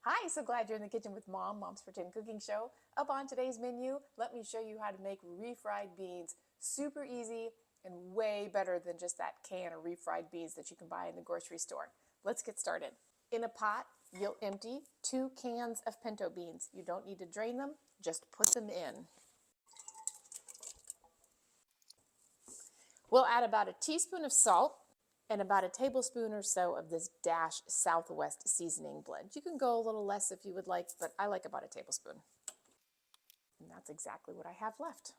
Hi, so glad you're in the kitchen with Mom, Mom's Pretend Cooking Show. Up on today's menu, let me show you how to make refried beans. Super easy and way better than just that can of refried beans that you can buy in the grocery store. Let's get started. In a pot, you'll empty 2 cans of pinto beans. You don't need to drain them, just put them in. We'll add about a teaspoon of salt and about a tablespoon or so of this Dash Southwest seasoning blend. You can go a little less if you would like, but I like about a tablespoon. And that's exactly what I have left.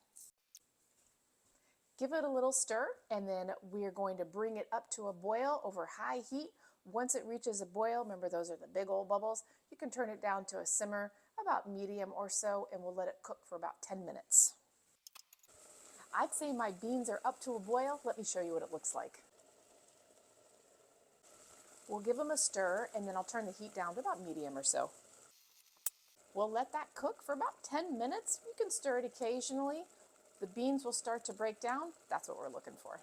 Give it a little stir, and then we're going to bring it up to a boil over high heat. Once it reaches a boil, remember those are the big old bubbles, you can turn it down to a simmer, about medium or so, and we'll let it cook for about 10 minutes. I'd say my beans are up to a boil. Let me show you what it looks like. We'll give them a stir, and then I'll turn the heat down to about medium or so. We'll let that cook for about 10 minutes. You can stir it occasionally. The beans will start to break down. That's what we're looking for.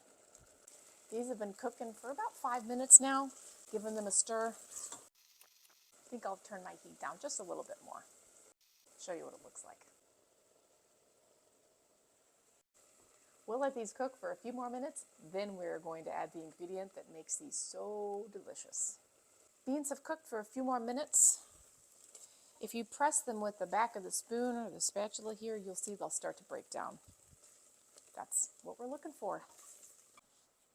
These have been cooking for about 5 minutes now, giving them a stir. I think I'll turn my heat down just a little bit more. Show you what it looks like. We'll let these cook for a few more minutes, then we're going to add the ingredient that makes these so delicious. Beans have cooked for a few more minutes. If you press them with the back of the spoon or the spatula here, you'll see they'll start to break down. That's what we're looking for.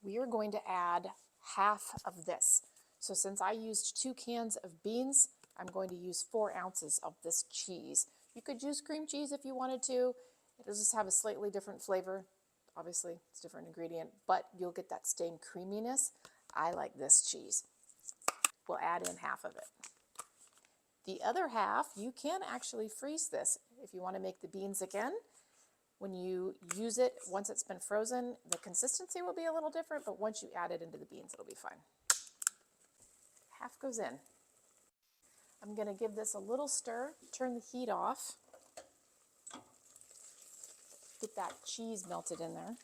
We are going to add half of this. So since I used 2 cans of beans, I'm going to use 4 ounces of this cheese. You could use cream cheese if you wanted to. It'll just have a slightly different flavor. Obviously, it's a different ingredient, but you'll get that same creaminess. I like this cheese. We'll add in half of it. The other half, you can actually freeze this. If you want to make the beans again, when you use it, once it's been frozen, the consistency will be a little different, but once you add it into the beans, it'll be fine. Half goes in. I'm going to give this a little stir, turn the heat off. Get that cheese melted in there.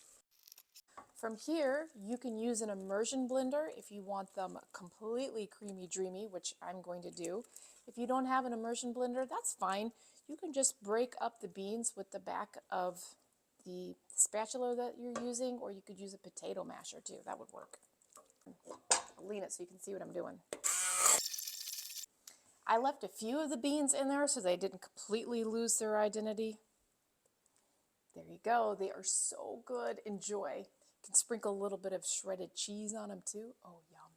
From here, you can use an immersion blender if you want them completely creamy dreamy, which I'm going to do. If you don't have an immersion blender, that's fine. You can just break up the beans with the back of the spatula that you're using, or you could use a potato masher too. That would work. I'll lean it so you can see what I'm doing. I left a few of the beans in there so they didn't completely lose their identity. There you go. They are so good. Enjoy. You can sprinkle a little bit of shredded cheese on them too. Oh, yum.